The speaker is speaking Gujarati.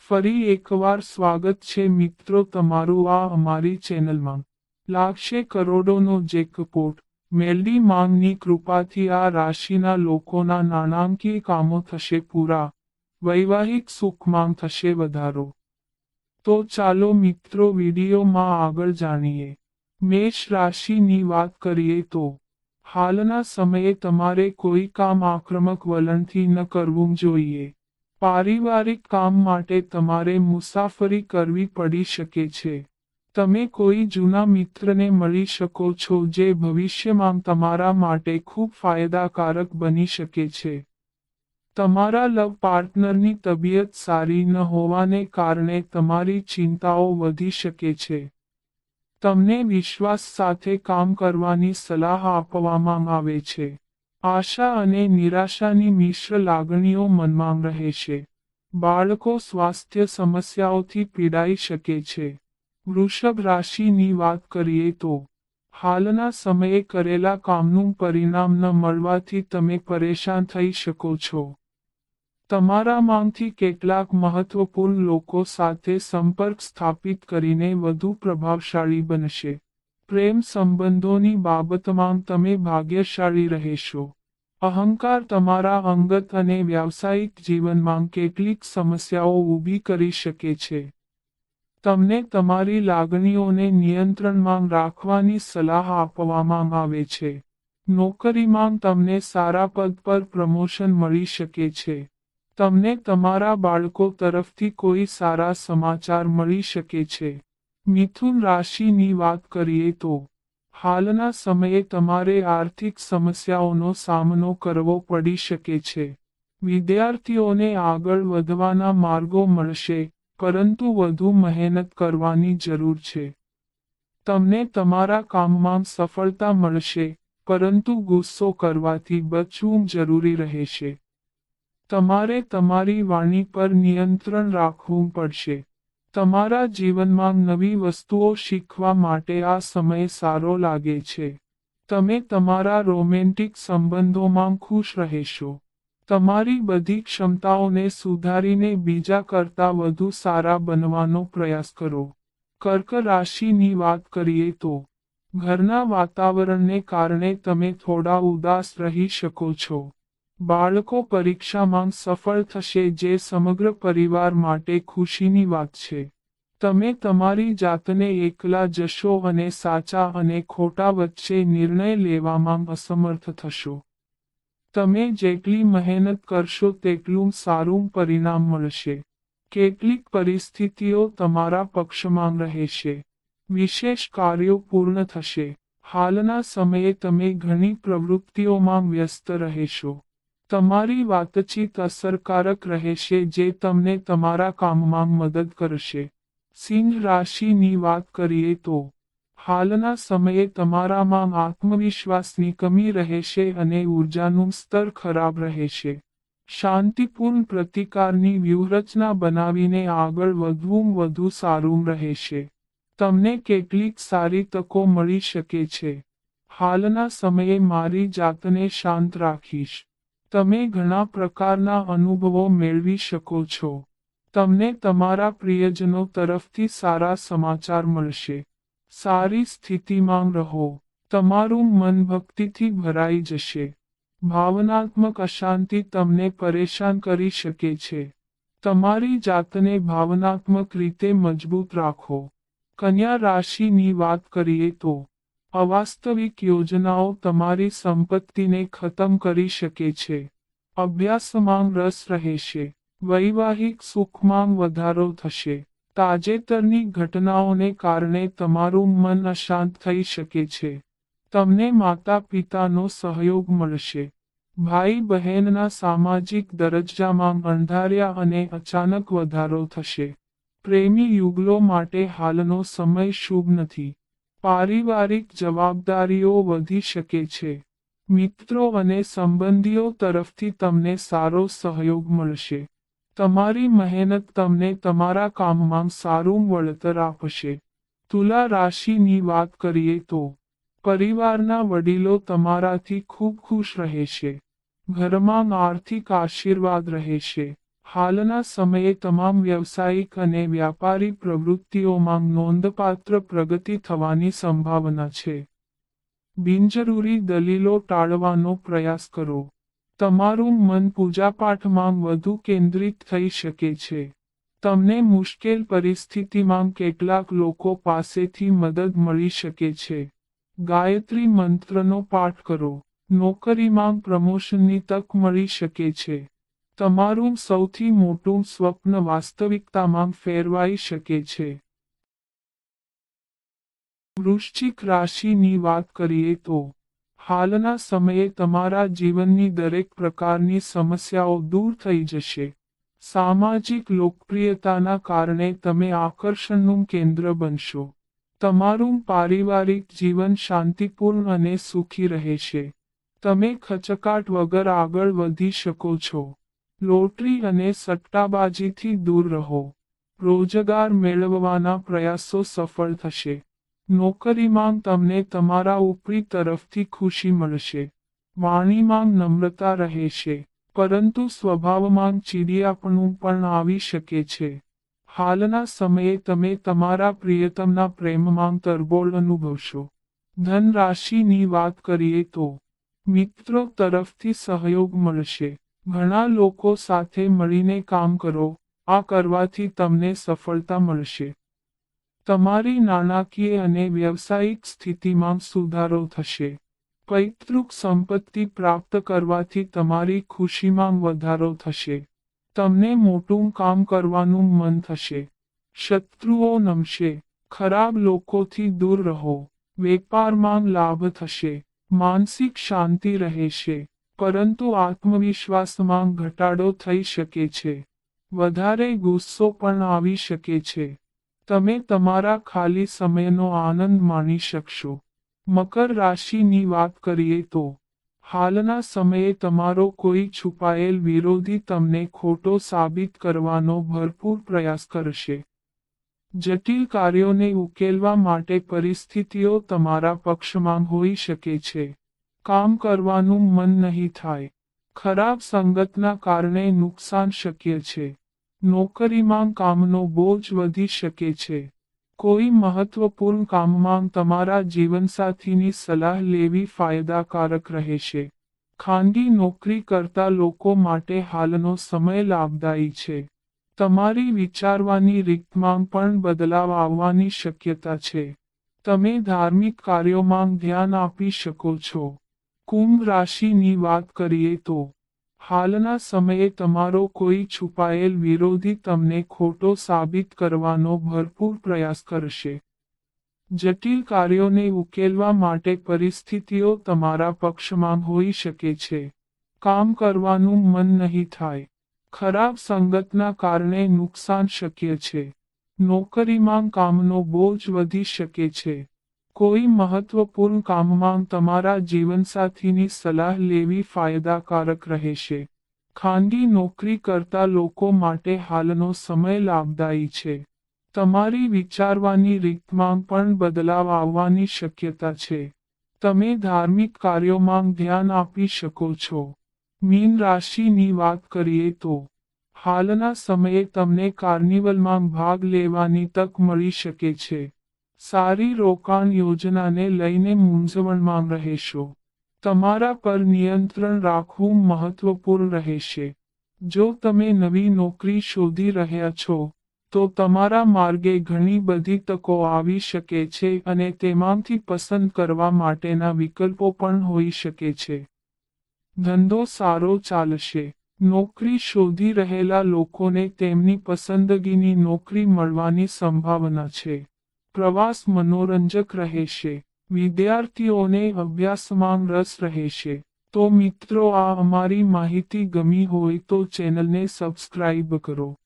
ફરી એકવાર સ્વાગત છે મિત્રો તમારું આ અમારી ચેનલમાં. લાગશે કરોડોનો જેકપોટ. મેલડી માંગની કૃપાથી આ રાશિના લોકોના નાણાકીય કામો થશે પૂરા. વૈવાહિક સુખમાં થશે વધારો. તો ચાલો મિત્રો વિડીયોમાં આગળ જાણીએ. મેષ રાશિની વાત કરીએ તો હાલના સમયે તમારે કોઈ કામ આક્રમક વલણથી ન કરવું જોઈએ. પારિવારિક કામ માટે તમારે મુસાફરી કરવી પડી શકે છે. તમે કોઈ જૂના મિત્રને મળી શકો છો જે ભવિષ્યમાં તમારા માટે ખૂબ ફાયદાકારક બની શકે છે. તમારા લવ પાર્ટનરની તબિયત સારી ન હોવાને કારણે તમારી ચિંતાઓ વધી શકે છે. તમને વિશ્વાસ સાથે કામ કરવાની સલાહ આપવામાં આવે છે. આશા અને નિરાશાની મિશ્ર લાગણીઓ મનમાં રહેશે. બાળકો સ્વાસ્થ્ય સમસ્યાઓથી પીડાઈ શકે છે. વૃષભ રાશિની વાત કરીએ તો હાલના સમયે કરેલા કામનું પરિણામ ન મળવાથી તમે પરેશાન થઈ શકો છો. તમારામાંથી કેટલાક મહત્વપૂર્ણ લોકો સાથે સંપર્ક સ્થાપિત કરીને વધુ પ્રભાવશાળી બનશે. પ્રેમ સંબંધોની બાબતમાં તમે ભાગ્યશાળી રહેશો. અહંકાર તમારા અંગત અને વ્યાવસાયિક જીવનમાં કેટલીક સમસ્યાઓ ઊભી કરી શકે છે. તમને તમારી લાગણીઓને નિયંત્રણમાં રાખવાની સલાહ આપવામાં આવે છે. નોકરીમાં તમને સારા પદ પર પ્રમોશન મળી શકે છે. તમને તમારા બાળકો તરફથી કોઈ સારા સમાચાર મળી શકે છે. મિથુન રાશિની વાત કરીએ તો હાલના સમયે તમારે આર્થિક સમસ્યાઓનો સામનો કરવો પડી શકે છે. વિદ્યાર્થીઓને આગળ વધવાના માર્ગો મળશે, પરંતુ વધુ મહેનત કરવાની જરૂર છે. તમને તમારા કામમાં સફળતા મળશે, પરંતુ ગુસ્સો કરવાથી બચવું જરૂરી રહેશે. તમારે તમારી વાણી પર નિયંત્રણ રાખવું પડશે. તમારા જીવનમાં નવી વસ્તુઓ શીખવા માટે આ સમય સારો લાગે છે. તમે તમારા રોમેન્ટિક સંબંધોમાં ખુશ રહેશો. તમારી બધી ક્ષમતાઓને સુધારીને બીજા કરતાં વધુ સારા બનવાનો પ્રયાસ કરો. કર્ક રાશિની વાત કરીએ તો ઘરના વાતાવરણને કારણે તમે થોડા ઉદાસ રહી શકો છો. બાળકો પરીક્ષામાં સફળ થશે જે સમગ્ર પરિવાર માટે ખુશીની વાત છે. તમે તમારી જાતને એકલા જશો અને સાચા અને ખોટા વચ્ચે નિર્ણય લેવામાં અસમર્થ થશો. તમે જેટલી મહેનત કરશો તેટલું સારું પરિણામ મળશે. કેટલીક પરિસ્થિતિઓ તમારા પક્ષમાં રહેશે. વિશેષ કાર્યો પૂર્ણ થશે. હાલના સમયે તમે ઘણી પ્રવૃત્તિઓમાં વ્યસ્ત રહેશો. તમારી વાતચીત અસરકારક રહેશે જે તમને તમારા કામમાં મદદ કરશે. સિંહ રાશિની વાત કરીએ તો હાલના સમયે તમારામાં આત્મવિશ્વાસની કમી રહેશે અને ઊર્જાનું સ્તર ખરાબ રહેશે. શાંતિપૂર્ણ પ્રતિકારની વ્યૂહરચના બનાવીને આગળ વધવું વધુ સારું રહેશે. તમને કેટલીક સારી તકો મળી શકે છે. હાલના સમયે મારી જાતને શાંત રાખીશ. તમે ઘણા પ્રકારના અનુભવો મેળવી શકો છો. તમને તમારા પ્રિયજનો તરફથી સારા સમાચાર મળશે. સારી સ્થિતિમાં રહો. તમારું મન ભક્તિથી ભરાઈ જશે. ભાવનાત્મક અશાંતિ તમને પરેશાન કરી શકે છે. તમારી જાતને ભાવનાત્મક રીતે મજબૂત રાખો. કન્યા રાશિની વાત કરીએ તો અવાસ્તવિક યોજનાઓ તમારી સંપત્તિને ખતમ કરી શકે છે. અભ્યાસમાં રસ રહેશે. વૈવાહિક સુખમાં વધારો થશે. તાજેતરની ઘટનાઓને કારણે તમારું મન અશાંત થઈ શકે છે. તમને માતા પિતાનો સહયોગ મળશે. ભાઈ બહેનના સામાજિક દરજ્જામાં અણધાર્યા અને અચાનક વધારો થશે. પ્રેમી યુગલો માટે હાલનો સમય શુભ નથી. પારિવારિક જવાબદારીઓ વધી શકે છે. મિત્રો અને સંબંધીઓ તરફથી તમને સારો સહયોગ મળશે. તમારી મહેનત તમને તમારા કામમાં સારું વળતર આપશે. તુલા રાશિની વાત કરીએ તો પરિવારના વડીલો તમારાથી ખૂબ ખુશ રહેશે. ઘરમાં આર્થિક આશીર્વાદ રહેશે. હાલના સમયે તમામ વ્યવસાયિક અને વ્યાપારી પ્રવૃત્તિઓમાં નોંધપાત્ર પ્રગતિ થવાની સંભાવના છે. બિનજરૂરી દલીલો ટાળવાનો પ્રયાસ કરો. તમારું મન પૂજાપાઠમાં વધુ કેન્દ્રિત થઈ શકે છે. તમને મુશ્કેલ પરિસ્થિતિમાં કેટલાક લોકો પાસેથી મદદ મળી શકે છે. ગાયત્રી મંત્રનો પાઠ કરો. નોકરીમાં પ્રમોશનની તક મળી શકે છે. તમારું સૌથી મોટું સ્વપ્ન વાસ્તવિકતામાં ફેરવાઈ શકે છે. વૃશ્ચિક રાશિની વાત કરીએ તો હાલના સમયે તમારા જીવનની દરેક પ્રકારની સમસ્યાઓ દૂર થઈ જશે. સામાજિક લોકપ્રિયતાના કારણે તમે આકર્ષણનું કેન્દ્ર બનશો. તમારું પારિવારિક જીવન શાંતિપૂર્ણ અને સુખી રહેશે. તમે ખચકાટ વગર આગળ વધી શકો છો. લોટરી અને સટ્ટાબાજીથી દૂર રહો. રોજગાર મેળવવાના પ્રયાસો સફળ થશે. નોકરીમાં તમને તમારા ઉપરી તરફથી ખુશી મળશે. વાણીમાં નમ્રતા રહેશે. પરંતુ સ્વભાવમાં ચીડિયાપણું પણ આવી શકે છે. હાલના સમયે તમે તમારા પ્રિયતમના પ્રેમમાં તરબોળ અનુભવશો. ધન રાશિની વાત કરીએ તો મિત્રો તરફથી સહયોગ મળશે. ઘણા લોકો સાથે મળીને કામ કરો. આ કરવાથી તમને સફળતા મળશે. તમારી નાણાકીય અને વ્યવસાયિક સ્થિતિમાં સુધારો થશે. પૈતૃક સંપત્તિ પ્રાપ્ત કરવાથી તમારી ખુશીમાં વધારો થશે. તમને મોટું કામ કરવાનું મન થશે. શત્રુઓ નમશે. ખરાબ લોકોથી દૂર રહો. વેપારમાં લાભ થશે. માનસિક શાંતિ રહેશે. પરંતુ આત્મવિશ્વાસમાં ઘટાડો થઈ શકે છે. વધારે ગુસ્સો પણ આવી શકે છે. તમે તમારા ખાલી સમયનો આનંદ માણી શકશો. મકર રાશિની વાત કરીએ તો હાલના સમયે તમારો કોઈ છુપાયેલ વિરોધી તમને ખોટો સાબિત કરવાનો ભરપૂર પ્રયાસ કરશે. જટિલ કાર્યોને ઉકેલવા માટે પરિસ્થિતિઓ તમારા પક્ષમાં હોઈ શકે છે. કામ કરવાનું મન નહીં થાય. ખરાબ સંગતના કારણે નુકસાન શક્ય છે. નોકરીમાં કામનો બોજ વધી શકે છે. કોઈ મહત્વપૂર્ણ કામમાં તમારા જીવનસાથીની સલાહ લેવી ફાયદાકારક રહેશે. ખાનગી નોકરી કરતા લોકો માટે હાલનો સમય લાભદાયી છે. તમારી વિચારવાની રીતમાં પણ બદલાવ આવવાની શક્યતા છે. તમે ધાર્મિક કાર્યોમાં ધ્યાન આપી શકો છો. કુંભ રાશિની વાત કરીએ તો હાલના સમયે તમારો કોઈ છુપાયેલ વિરોધી તમને ખોટો સાબિત કરવાનો ભરપૂર પ્રયાસ કરશે. જટિલ કાર્યોને ઉકેલવા માટે પરિસ્થિતિઓ તમારા પક્ષમાં હોઈ શકે છે. કામ કરવાનું મન નહીં થાય. ખરાબ સંગતના કારણે નુકસાન શક્ય છે. નોકરીમાં કામનો બોજ વધી શકે છે. કોઈ મહત્વપૂર્ણ કામમાં તમારા જીવનસાથીની સલાહ લેવી ફાયદાકારક રહેશે. ખાનગી નોકરી કરતા લોકો માટે હાલનો સમય લાભદાયી છે. તમારી વિચારવાની રીતમાં પણ બદલાવ આવવાની શક્યતા છે. તમે ધાર્મિક કાર્યોમાં ધ્યાન આપી શકો છો. મીન રાશિની વાત કરીએ તો હાલના સમયે તમને કાર્નિવલમાં ભાગ લેવાની તક મળી શકે છે. સારી રોકાણ યોજનાને લઈને મૂંઝવણમાં રહેશો. તમારા પર નિયંત્રણ રાખવું મહત્વપૂર્ણ રહેશે. જો તમે નવી નોકરી શોધી રહ્યા છો તો તમારા માર્ગે ઘણી બધી તકો આવી શકે છે અને તેમાંથી પસંદ કરવા માટેના વિકલ્પો પણ હોઈ શકે છે. ધંધો સારો ચાલશે. નોકરી શોધી રહેલા લોકોને તેમની પસંદગીની નોકરી મળવાની સંભાવના છે. પ્રવાસ મનોરંજક રહેશે. વિદ્યાર્થીઓને અભ્યાસમાં રસ રહેશે. તો મિત્રો, આ અમારી માહિતી ગમી હોય તો ચેનલને સબસ્ક્રાઇબ કરો.